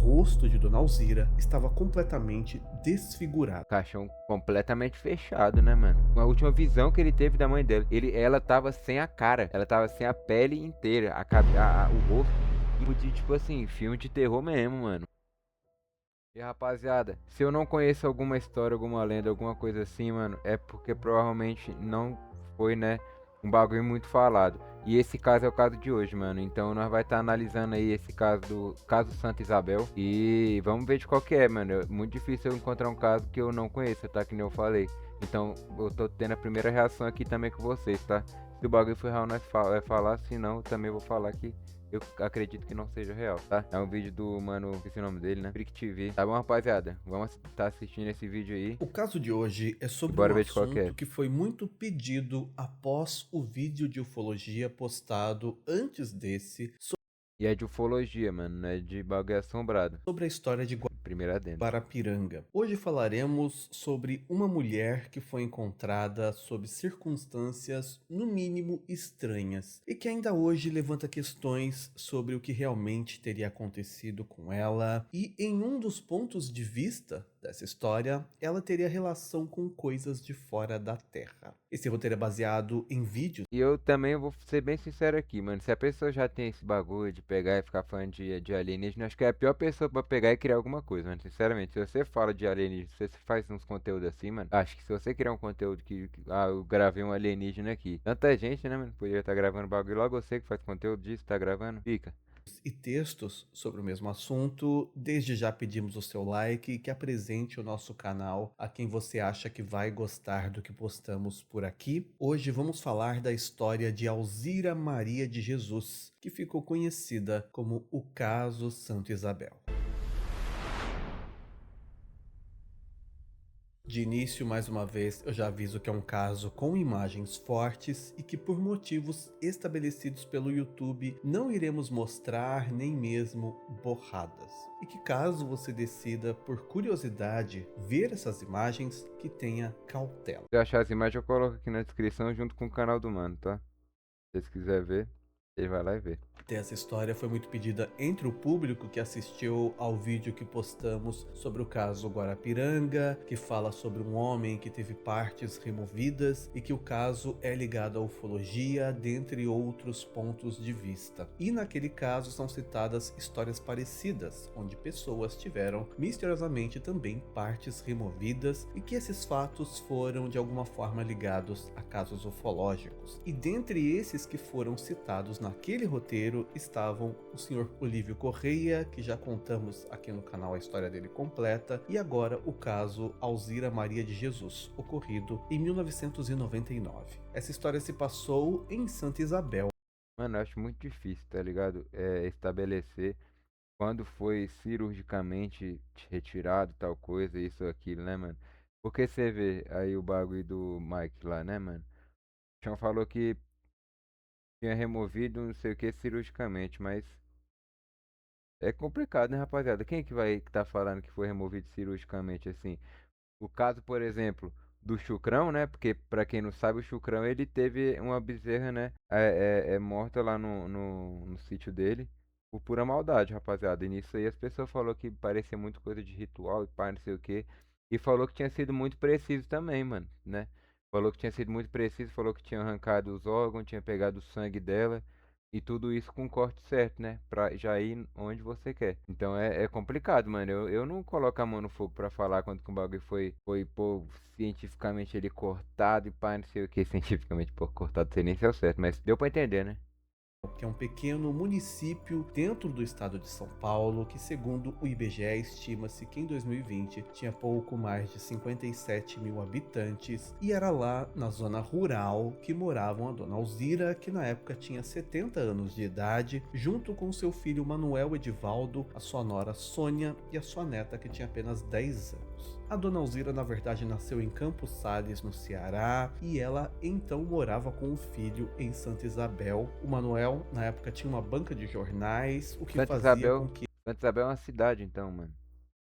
rosto de Dona Alzira estava completamente desfigurado. Caixão completamente fechado, né, mano? A última visão que ele teve da mãe dele, ela tava sem a cara, ela tava sem a pele inteira, o rosto, tipo assim, filme de terror mesmo, mano. E rapaziada, se eu não conheço alguma história, alguma lenda, alguma coisa assim, mano, é porque provavelmente não foi, né, um bagulho muito falado. E esse caso é o caso de hoje, mano. Então nós vai estar analisando aí esse caso do caso Santa Isabel e vamos ver de qual que é, mano. É muito difícil eu encontrar um caso que eu não conheça, tá? Que nem eu falei. Então eu tô tendo a primeira reação aqui também com vocês, tá? Se o bagulho for real, nós vai falar, se não, também vou falar que eu acredito que não seja real, tá? É um vídeo do mano, esqueci o nome dele, né? Freak TV. Tá bom, rapaziada? Vamos estar assistindo esse vídeo aí O caso de hoje é e sobre bora um ver de qual que é. assunto que foi muito pedido após o vídeo de ufologia postado antes desse E é de ufologia, mano, não é de bagulho assombrado. sobre a história de Primeiro adendo. Guarapiranga. Hoje falaremos sobre uma mulher que foi encontrada sob circunstâncias, no mínimo, estranhas e que ainda hoje levanta questões sobre o que realmente teria acontecido com ela. E em um dos pontos de vista dessa história, ela teria relação com coisas de fora da Terra. Esse roteiro é baseado em vídeos. E eu também vou ser bem sincero aqui, mano. Se a pessoa já tem esse bagulho de pegar e ficar falando de alienígena, acho que é a pior pessoa pra pegar e criar alguma coisa, mano. Sinceramente, se você fala de alienígena, se você faz uns conteúdos assim, mano, acho que se você criar um conteúdo eu gravei um alienígena aqui. Tanta gente, né, mano? Poderia estar gravando bagulho. Logo você que faz conteúdo disso, tá gravando? Fica. E textos sobre o mesmo assunto. Desde já pedimos o seu like e que apresente o nosso canal a quem você acha que vai gostar do que postamos por aqui. Hoje vamos falar da história de Alzira Maria de Jesus, que ficou conhecida como o caso Santa Isabel. De início, mais uma vez, eu já aviso que é um caso com imagens fortes e que por motivos estabelecidos pelo YouTube não iremos mostrar nem mesmo borradas. E que caso você decida, por curiosidade, ver essas imagens, que tenha cautela. Se eu achar as imagens, eu coloco aqui na descrição junto com o canal do mano, tá? Se vocês quiserem ver, ele vai lá e vê. Essa história foi muito pedida entre o público que assistiu ao vídeo que postamos sobre o caso Guarapiranga, que fala sobre um homem que teve partes removidas e que o caso é ligado à ufologia, dentre outros pontos de vista. E naquele caso são citadas histórias parecidas, onde pessoas tiveram misteriosamente também partes removidas e que esses fatos foram de alguma forma ligados a casos ufológicos. E dentre esses que foram citados naquele roteiro estavam o Sr. Olívio Correia, que já contamos aqui no canal a história dele completa, e agora o caso Alzira Maria de Jesus, ocorrido em 1999. Essa história se passou em Santa Isabel. Mano, eu acho muito difícil, tá ligado? Estabelecer quando foi cirurgicamente retirado tal coisa, isso ou aquilo, né, mano? Porque você vê aí o bagulho do Mike lá, né, mano? O Chão falou que tinha removido não sei o que cirurgicamente, mas é complicado, né, rapaziada? Quem é que vai que tá falando que foi removido cirurgicamente assim? O caso, por exemplo, do Chucrão, né? Porque pra quem não sabe, o Chucrão ele teve uma bezerra, né? Morta lá no sítio dele por pura maldade, rapaziada. E nisso aí as pessoas falou que parecia muito coisa de ritual e pá, não sei o que. E falou que tinha sido muito preciso também, mano, né? Falou que tinha sido muito preciso, falou que tinha arrancado os órgãos, tinha pegado o sangue dela. E tudo isso com o corte certo, né? Pra já ir onde você quer. Então é complicado, mano. Eu não coloco a mão no fogo pra falar quando que o bagulho foi pô, cientificamente ele cortado e pá, não sei o que. Cientificamente, pô, cortado, não sei nem se é o certo, mas deu pra entender, né? Que é um pequeno município dentro do estado de São Paulo, que segundo o IBGE estima-se que em 2020 tinha pouco mais de 57 mil habitantes, e era lá na zona rural que moravam a dona Alzira, que na época tinha 70 anos de idade, junto com seu filho Manuel Edivaldo, a sua nora Sônia e a sua neta que tinha apenas 10 anos. A dona Alzira, na verdade, nasceu em Campos Sales, no Ceará, e ela então morava com o filho em Santa Isabel. O Manuel, na época, tinha uma banca de jornais, o que Santa fazia Isabel, com que Santa Isabel é uma cidade, então, mano.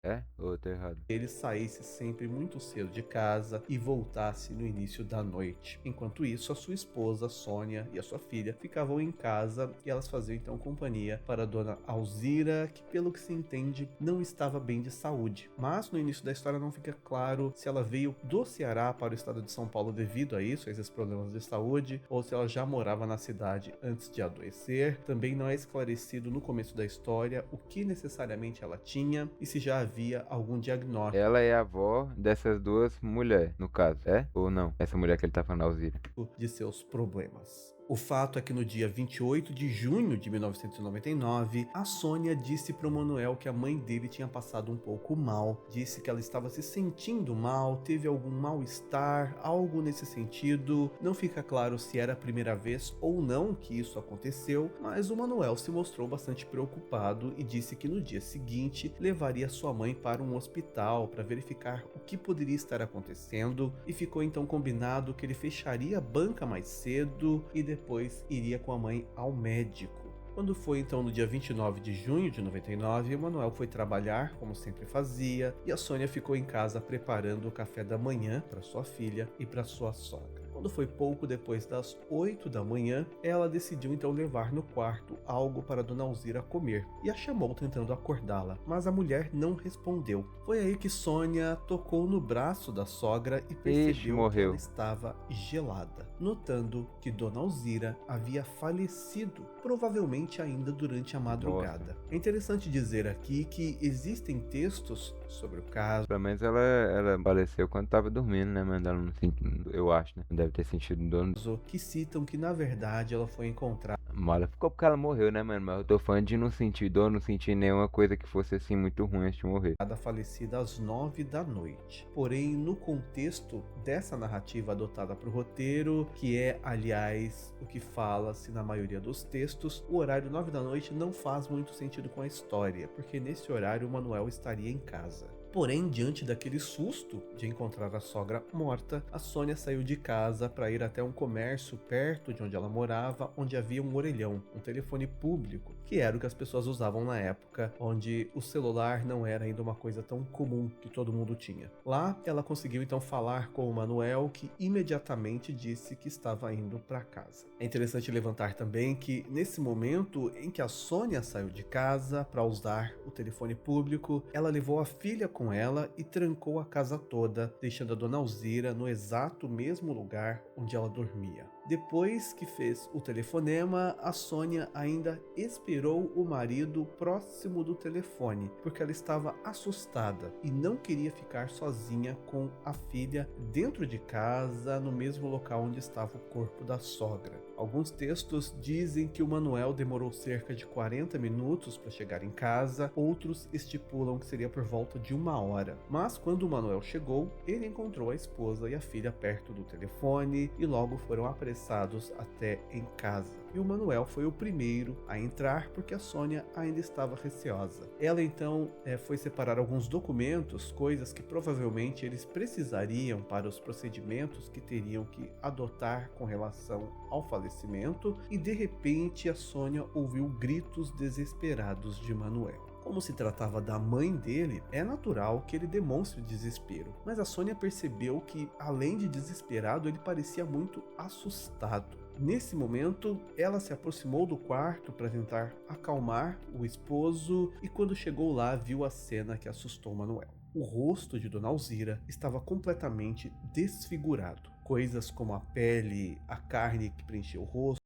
É? Ou eu tô errado? Ele saísse sempre muito cedo de casa e voltasse no início da noite. Enquanto isso, a sua esposa, Sônia, e a sua filha ficavam em casa e elas faziam então companhia para a dona Alzira, que pelo que se entende não estava bem de saúde. Mas no início da história não fica claro se ela veio do Ceará para o estado de São Paulo devido a isso, a esses problemas de saúde, ou se ela já morava na cidade antes de adoecer. Também não é esclarecido no começo da história o que necessariamente ela tinha e se já havia algum diagnóstico Ela é a avó dessas duas mulheres, no caso, é? Ou não? Essa mulher que ele tá falando, a Alzira. de seus problemas. O fato é que no dia 28 de junho de 1999, a Sônia disse para o Manuel que a mãe dele tinha passado um pouco mal. Disse que ela estava se sentindo mal, teve algum mal-estar, algo nesse sentido. Não fica claro se era a primeira vez ou não que isso aconteceu, mas o Manuel se mostrou bastante preocupado e disse que no dia seguinte levaria sua mãe para um hospital para verificar o que poderia estar acontecendo, e ficou então combinado que ele fecharia a banca mais cedo e depois iria com a mãe ao médico. Quando foi então no dia 29 de junho de 99, o Manuel foi trabalhar, como sempre fazia, e a Sônia ficou em casa preparando o café da manhã para sua filha e para sua sogra. Quando foi pouco depois das 8 da manhã, ela decidiu então levar no quarto algo para Dona Alzira comer e a chamou tentando acordá-la, mas a mulher não respondeu. Foi aí que Sônia tocou no braço da sogra e Ixi, percebeu que ela morreu. estava gelada, notando que Dona Alzira havia falecido, provavelmente ainda durante a Bosta. madrugada. É interessante dizer aqui que existem textos sobre o caso Pelo menos ela faleceu quando tava dormindo, né, mano? Ela não sentiu, eu acho, né? Não deve ter sentido dor. que citam que na verdade ela foi encontrada Mas ela ficou porque ela morreu, né, mano? Mas eu tô falando de não sentir dor, não sentir nenhuma coisa que fosse assim muito ruim antes de morrer. falecida às 9 da noite. Porém, no contexto dessa narrativa adotada para o roteiro, que é, aliás, o que fala-se na maioria dos textos, o horário 9 da noite não faz muito sentido com a história, porque nesse horário o Manuel estaria em casa. Porém, diante daquele susto de encontrar a sogra morta, a Sônia saiu de casa para ir até um comércio perto de onde ela morava, onde havia um orelhão, um telefone público, que era o que as pessoas usavam na época, onde o celular não era ainda uma coisa tão comum que todo mundo tinha. Lá, ela conseguiu então falar com o Manuel, que imediatamente disse que estava indo para casa. É interessante levantar também que nesse momento em que a Sônia saiu de casa para usar o telefone público, ela levou a filha com ela e trancou a casa toda, deixando a Dona Alzira no exato mesmo lugar onde ela dormia. Depois que fez o telefonema, a Sônia ainda esperou o marido próximo do telefone, porque ela estava assustada e não queria ficar sozinha com a filha dentro de casa, no mesmo local onde estava o corpo da sogra. Alguns textos dizem que o Manuel demorou cerca de 40 minutos para chegar em casa, outros estipulam que seria por volta de 1 hora. Mas quando o Manuel chegou, ele encontrou a esposa e a filha perto do telefone e logo foram apressados até em casa. E o Manuel foi o primeiro a entrar porque a Sônia ainda estava receosa. Ela então foi separar alguns documentos, coisas que provavelmente eles precisariam para os procedimentos que teriam que adotar com relação ao falecimento, e de repente a Sônia ouviu gritos desesperados de Manuel. Como se tratava da mãe dele, é natural que ele demonstre desespero, mas a Sônia percebeu que, além de desesperado, ele parecia muito assustado. Nesse momento, ela se aproximou do quarto para tentar acalmar o esposo e quando chegou lá, viu a cena que assustou Manuel. O rosto de Dona Alzira estava completamente desfigurado. Coisas como a pele, a carne que preenchia o rosto,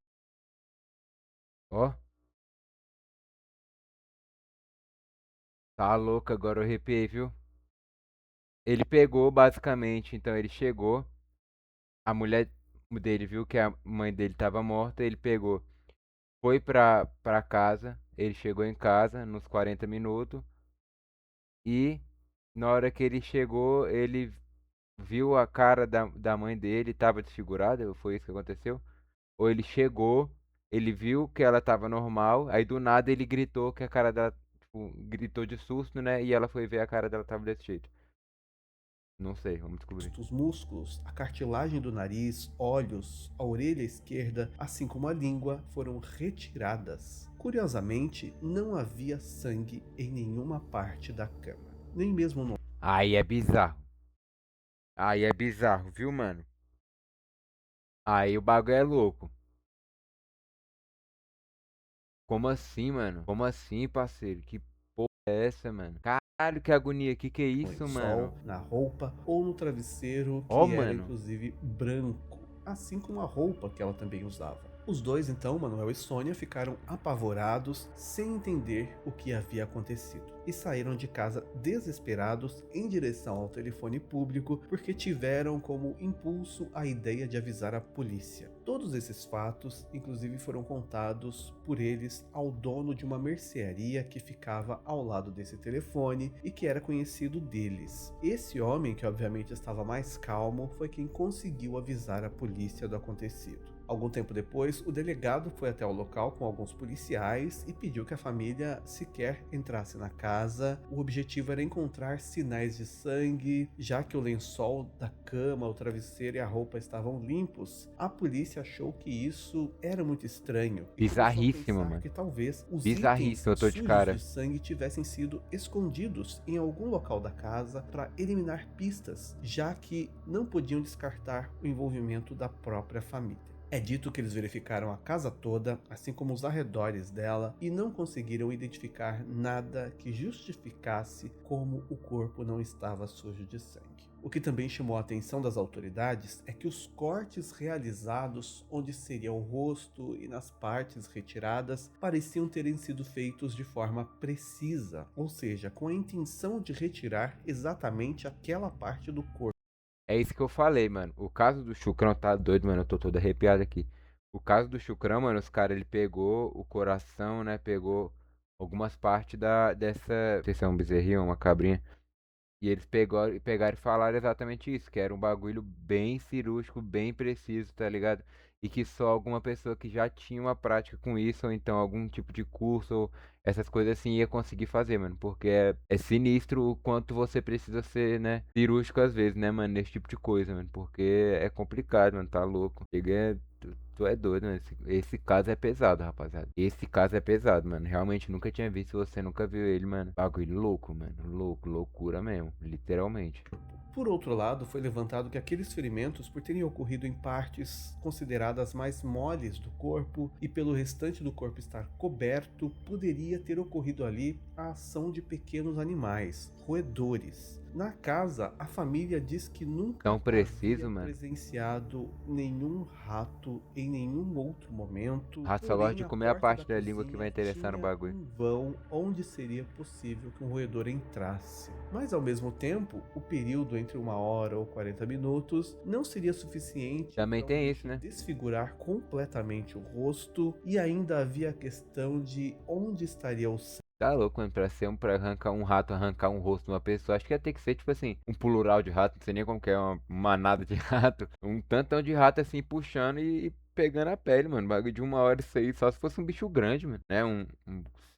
Ó, tá louco, agora eu arrepiei, viu? Ele pegou, basicamente, então ele chegou, a mulher dele viu que a mãe dele tava morta, ele pegou, foi pra casa, ele chegou em casa nos 40 minutos e na hora que ele chegou, ele viu a cara da mãe dele, tava desfigurada, foi isso que aconteceu? Ou ele chegou, ele viu que ela tava normal, aí do nada ele gritou que a cara dela, tipo, gritou de susto, né? E ela foi ver a cara dela tava desse jeito. Não sei, vamos descobrir. os músculos, a cartilagem do nariz, olhos, a orelha esquerda, assim como a língua, foram retiradas. Curiosamente, não havia sangue em nenhuma parte da cama. nem mesmo nome. Aí é bizarro. Aí é bizarro, viu, mano? Aí o bagulho é louco. Como assim, mano? Como assim, parceiro? Que porra é essa, mano? Caralho, que agonia. Que é No isso, lençol, mano? na roupa ou no travesseiro, Ó, que era mano. inclusive branco, assim como a roupa que ela também usava. Os dois, então, Manuel e Sônia, ficaram apavorados, sem entender o que havia acontecido, e saíram de casa desesperados em direção ao telefone público porque tiveram como impulso a ideia de avisar a polícia. Todos esses fatos, inclusive, foram contados por eles ao dono de uma mercearia que ficava ao lado desse telefone e que era conhecido deles. Esse homem, que obviamente estava mais calmo, foi quem conseguiu avisar a polícia do acontecido. Algum tempo depois, o delegado foi até o local com alguns policiais e pediu que a família sequer entrasse na casa. O objetivo era encontrar sinais de sangue, já que o lençol da cama, o travesseiro e a roupa estavam limpos. A polícia achou que isso era muito estranho e começou a Bizarríssimo, pensar mano. que talvez os itens Bizarríssimo, eu tô de sujos de cara. sangue tivessem sido escondidos em algum local da casa para eliminar pistas, já que não podiam descartar o envolvimento da própria família. É dito que eles verificaram a casa toda, assim como os arredores dela, e não conseguiram identificar nada que justificasse como o corpo não estava sujo de sangue. O que também chamou a atenção das autoridades é que os cortes realizados onde seria o rosto e nas partes retiradas pareciam terem sido feitos de forma precisa, ou seja, com a intenção de retirar exatamente aquela parte do corpo. É isso que eu falei, mano. O caso do Chucrão tá doido, mano. Eu tô todo arrepiado aqui. O caso do Chucrão, mano, os caras, ele pegou o coração, né? Pegou algumas partes dessa. Não sei se é um bezerrinho, uma cabrinha. E eles pegaram e falaram exatamente isso, que era um bagulho bem cirúrgico, bem preciso, tá ligado? E que só alguma pessoa que já tinha uma prática com isso, ou então algum tipo de curso, ou essas coisas assim, ia conseguir fazer, mano. Porque é sinistro o quanto você precisa ser, né, cirúrgico às vezes, né, mano, nesse tipo de coisa, mano. Porque é complicado, mano, tá louco. Chega, tu é doido, mano. Esse caso é pesado, rapaziada. Esse caso é pesado, mano. Realmente nunca tinha visto, você nunca viu ele, mano. Bagulho louco, mano. Louco, loucura mesmo. Literalmente. Por outro lado, foi levantado que aqueles ferimentos, por terem ocorrido em partes consideradas mais moles do corpo e pelo restante do corpo estar coberto, poderia ter ocorrido ali a ação de pequenos animais, roedores. Na casa, a família diz que nunca Tão havia preciso, mano. presenciado nenhum rato em nenhum outro momento, Rato só gosta porém de a comer a porta da parte da língua que vai cozinha interessar no tinha bagulho. um vão onde seria possível que um roedor entrasse. Mas ao mesmo tempo, o período entre 1 hora ou 40 minutos não seria suficiente Também para um tem isso, bicho né? desfigurar completamente o rosto, e ainda havia a questão de onde estaria o sangue. Tá louco, mano, pra arrancar um rato, arrancar um rosto de uma pessoa, acho que ia ter que ser, tipo assim, um plural de rato, não sei nem como que é, uma manada de rato, um tantão de rato assim, puxando e pegando a pele, mano, bagulho de 1 hora isso aí, só se fosse um bicho grande, mano, né,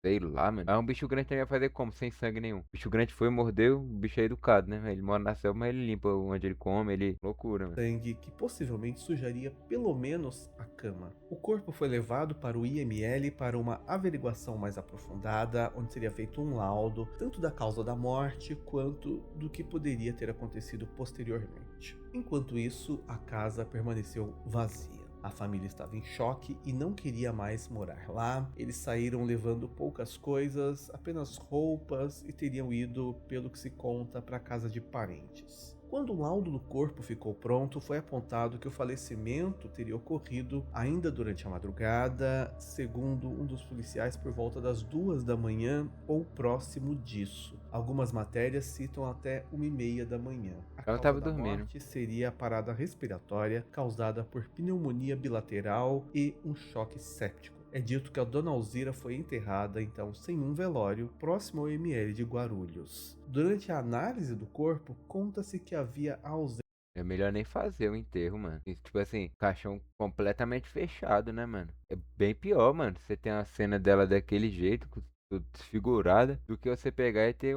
sei lá, mano, mas um bicho grande também ia fazer como, sem sangue nenhum, bicho grande foi, mordeu, o bicho é educado, né, ele mora na selva, mas ele limpa onde ele come, loucura, mano. Sangue que possivelmente sujaria pelo menos a cama. O corpo foi levado para o IML para uma averiguação mais aprofundada, onde seria feito um laudo, tanto da causa da morte quanto do que poderia ter acontecido posteriormente. Enquanto isso, a casa permaneceu vazia. A família estava em choque e não queria mais morar lá. Eles saíram levando poucas coisas, apenas roupas, e teriam ido, pelo que se conta, para a casa de parentes. Quando o laudo do corpo ficou pronto, foi apontado que o falecimento teria ocorrido ainda durante a madrugada, segundo um dos policiais, por volta das 2 da manhã ou próximo disso. Algumas matérias citam até 1h30 da manhã. A Ela causa tava da dormindo. morte seria a parada respiratória causada por pneumonia bilateral e um choque séptico. É dito que a dona Alzira foi enterrada, então, sem um velório, próximo ao ML de Guarulhos. Durante a análise do corpo, conta-se que havia a ausência. É melhor nem fazer o enterro, mano. Tipo assim, caixão completamente fechado, né, mano? É bem pior, mano. Você tem a cena dela daquele jeito, toda desfigurada, do que você pegar e ter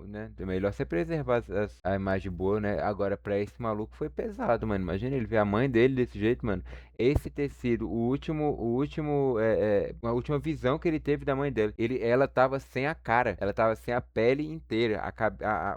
né? É melhor você preservar a imagem boa, né? Agora, pra esse maluco foi pesado, mano. Imagina ele ver a mãe dele desse jeito, mano. Esse ter sido a última visão que ele teve da mãe dele. Ela tava sem a cara, ela tava sem a pele inteira,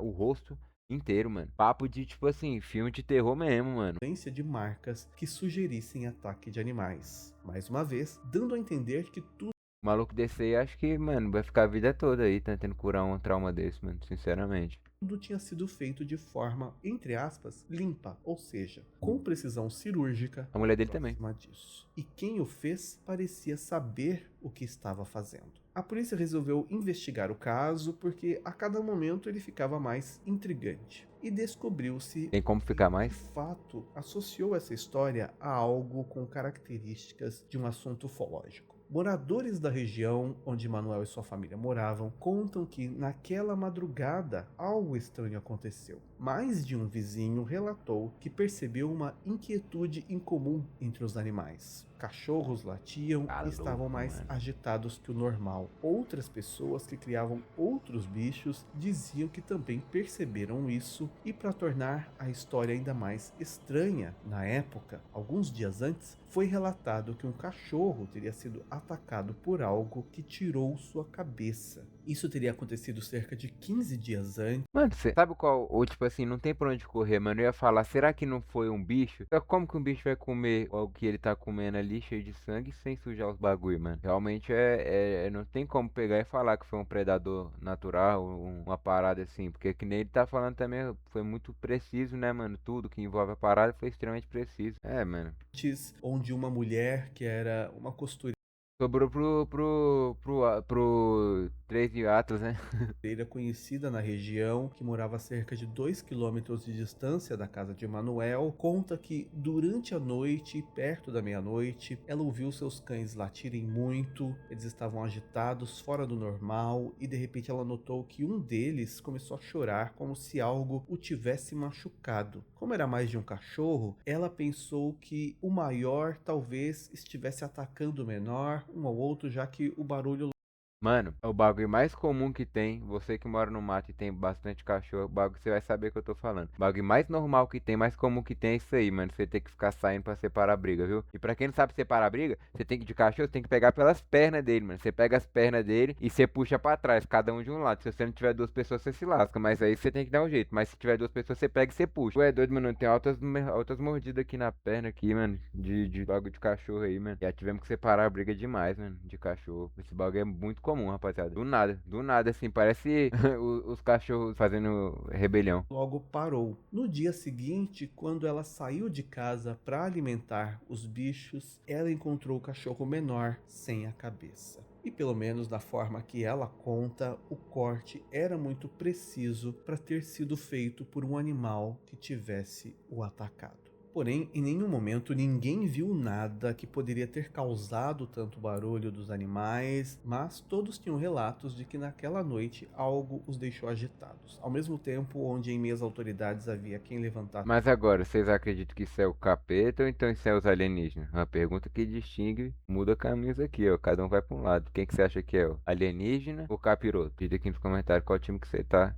o rosto inteiro, mano. Papo de, tipo assim, filme de terror mesmo, mano. Ausência de marcas que sugerissem ataque de animais. Mais uma vez, dando a entender que tudo O maluco desse aí, acho que, mano, vai ficar a vida toda aí tentando curar um trauma desse, mano, sinceramente. tinha sido feito de forma, entre aspas, limpa, ou seja, com precisão cirúrgica A mulher dele também. próxima disso. E quem o fez parecia saber o que estava fazendo. A polícia resolveu investigar o caso porque a cada momento ele ficava mais intrigante. E descobriu-se Tem como ficar de mais? fato associou essa história a algo com características de um assunto ufológico. Moradores da região onde Manuel e sua família moravam contam que naquela madrugada algo estranho aconteceu. Mais de um vizinho relatou que percebeu uma inquietude incomum entre os animais. Cachorros latiam Tá e estavam louco, mais mano. agitados que o normal. Outras pessoas que criavam outros bichos diziam que também perceberam isso, e para tornar a história ainda mais estranha, na época, alguns dias antes, foi relatado que um cachorro teria sido atacado por algo que tirou sua cabeça. Isso teria acontecido cerca de 15 dias antes. Mano, cê sabe qual? Ou tipo assim, não tem pra onde correr, mano. Eu ia falar, será que não foi um bicho? Só como que um bicho vai comer o que ele tá comendo ali, cheio de sangue, sem sujar os bagulho, mano? Realmente não tem como pegar e falar que foi um predador natural, uma parada assim. Porque que nem ele tá falando também, foi muito preciso, né, mano? Tudo que envolve a parada foi extremamente preciso. É, mano. Onde uma mulher que era uma costureira Sobrou pro 3 de Atlas, né? conhecida na região, que morava a cerca de 2 quilômetros de distância da casa de Manuel, conta que durante a noite, perto da meia-noite, ela ouviu seus cães latirem muito, eles estavam agitados, fora do normal, e de repente ela notou que um deles começou a chorar como se algo o tivesse machucado. Como era mais de um cachorro, ela pensou que o maior talvez estivesse atacando o menor, um ao outro, já que o barulho. Mano, é o bagulho mais comum que tem. Você que mora no mato e tem bastante cachorro, o bagulho você vai saber o que eu tô falando. O bagulho mais normal que tem, mais comum que tem é isso aí, mano. Você tem que ficar saindo pra separar a briga, viu? E pra quem não sabe separar a briga, você tem que de cachorro, você tem que pegar pelas pernas dele, mano. Você pega as pernas dele e você puxa pra trás, cada um de um lado. Se você não tiver duas pessoas, você se lasca. Mas aí você tem que dar um jeito. Mas se tiver duas pessoas, você pega e você puxa. Ué, doido, mano. Tem altas mordidas aqui na perna, aqui, mano. De bagulho de cachorro aí, mano. Já tivemos que separar a briga demais, mano. De cachorro. Esse bagulho é muito comum, rapaziada. Do nada, assim. Parece os cachorros fazendo rebelião. Logo parou. No dia seguinte, quando ela saiu de casa para alimentar os bichos, ela encontrou o cachorro menor sem a cabeça. E pelo menos da forma que ela conta, o corte era muito preciso para ter sido feito por um animal que tivesse o atacado. Porém, em nenhum momento ninguém viu nada que poderia ter causado tanto barulho dos animais, mas todos tinham relatos de que naquela noite algo os deixou agitados. Ao mesmo tempo, onde em meias autoridades havia quem levantasse. Mas agora, vocês acreditam que isso é o capeta ou então isso é os alienígenas? Uma pergunta que distingue, muda caminhos aqui, ó. Cada um vai pra um lado. Quem que você acha que é? O alienígena ou capiroto? Diz aqui nos comentários qual time que você tá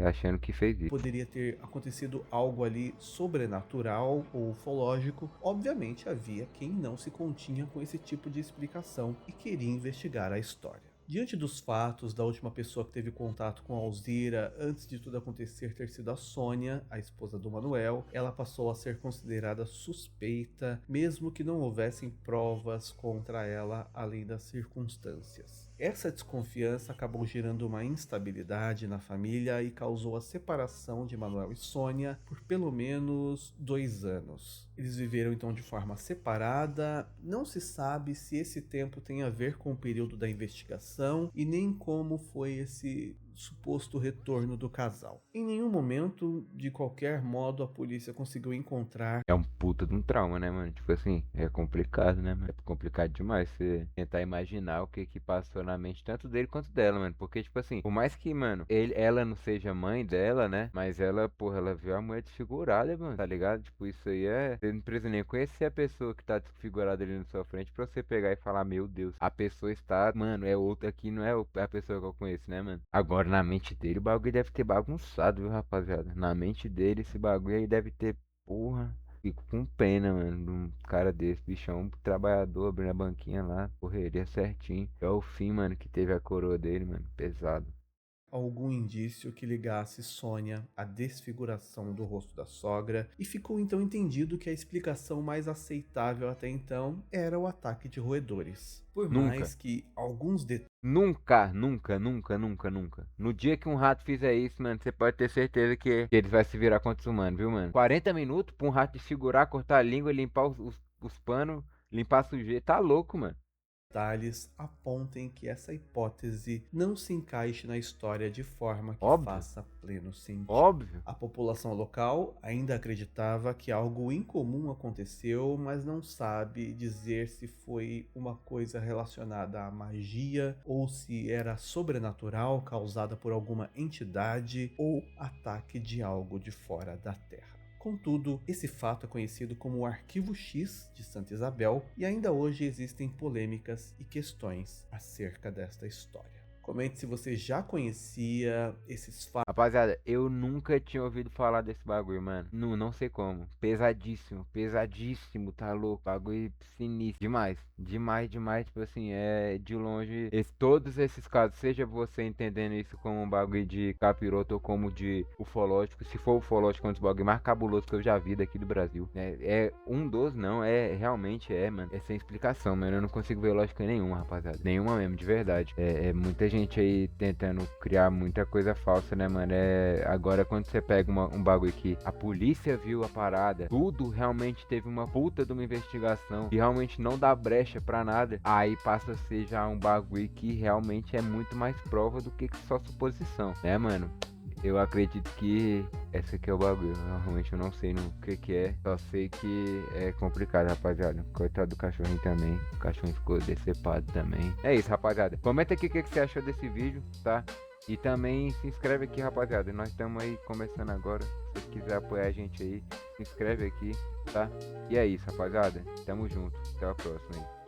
achando que fez isso. Poderia ter acontecido algo ali sobrenatural ou ufológico. Obviamente havia quem não se continha com esse tipo de explicação e queria investigar a história. Diante dos fatos da última pessoa que teve contato com Alzira antes de tudo acontecer ter sido a Sônia, a esposa do Manuel, ela passou a ser considerada suspeita, mesmo que não houvessem provas contra ela além das circunstâncias. Essa desconfiança acabou gerando uma instabilidade na família e causou a separação de Manuel e Sônia por pelo menos 2 anos. Eles viveram então de forma separada, não se sabe se esse tempo tem a ver com o período da investigação e nem como foi esse suposto retorno do casal. Em nenhum momento, de qualquer modo, a polícia conseguiu encontrar. É um puta de um trauma, né, mano? Tipo assim, é complicado, né, mano? É complicado demais você tentar imaginar o que que passou na mente tanto dele quanto dela, mano. Porque, tipo assim, por mais que, mano, ela não seja mãe dela, né? Mas ela, porra, ela viu a mulher desfigurada, mano, tá ligado? Tipo, isso aí é. Você não precisa nem conhecer a pessoa que tá desfigurada ali na sua frente pra você pegar e falar, meu Deus, a pessoa está, mano, é outra aqui, não é a pessoa que eu conheço, né, mano? Agora, na mente dele, o bagulho deve ter bagunçado, viu, rapaziada? Na mente dele, esse bagulho aí deve ter, porra. Fico com pena, mano, de um cara desse, bichão, trabalhador, abrindo a banquinha lá, correria certinho. É o fim, mano, que teve a coroa dele, mano, pesado. Algum indício que ligasse Sônia à desfiguração do rosto da sogra, e ficou então entendido que a explicação mais aceitável até então era o ataque de roedores. Por Nunca, mais que alguns nunca, nunca, nunca, nunca, nunca. No dia que um rato fizer isso, mano, você pode ter certeza que eles vai se virar contra os humanos, viu, mano? 40 minutos pra um rato desfigurar, cortar a língua, limpar os panos, limpar a sujeira. Tá louco, mano. detalhes apontem que essa hipótese não se encaixe na história de forma que Óbvio, faça pleno sentido. óbvio. A população local ainda acreditava que algo incomum aconteceu, mas não sabe dizer se foi uma coisa relacionada à magia ou se era sobrenatural causada por alguma entidade ou ataque de algo de fora da Terra. Contudo, esse fato é conhecido como o Arquivo X de Santa Isabel e ainda hoje existem polêmicas e questões acerca desta história. Comente se você já conhecia esses fatos. Rapaziada, eu nunca tinha ouvido falar desse bagulho, mano. Não, não sei como. Pesadíssimo, pesadíssimo, tá louco. Bagulho sinistro. Demais, demais, demais. Tipo assim, é de longe. Todos esses casos, seja você entendendo isso como um bagulho de capiroto ou como de ufológico. Se for ufológico, é um dos bagulhos mais cabulosos que eu já vi daqui do Brasil. É um dos, não. Realmente é, mano. É sem explicação, mano. Eu não consigo ver lógica nenhuma, rapaziada. Nenhuma mesmo, de verdade. É muita gente aí tentando criar muita coisa falsa, né, mano? Agora quando você pega um bagulho que a polícia viu a parada, tudo realmente teve uma puta de uma investigação e realmente não dá brecha pra nada, aí passa a ser já um bagulho que realmente é muito mais prova do que só suposição, né, mano? Eu acredito que esse aqui é o bagulho. Realmente eu não sei no que é. Só sei que é complicado, rapaziada. Coitado do cachorrinho também. O cachorrinho ficou decepado também. É isso, rapaziada. Comenta aqui o que você achou desse vídeo, tá? E também se inscreve aqui, rapaziada. Nós estamos aí começando agora. Se você quiser apoiar a gente aí, se inscreve aqui, tá? E é isso, rapaziada. Tamo junto. Até a próxima aí.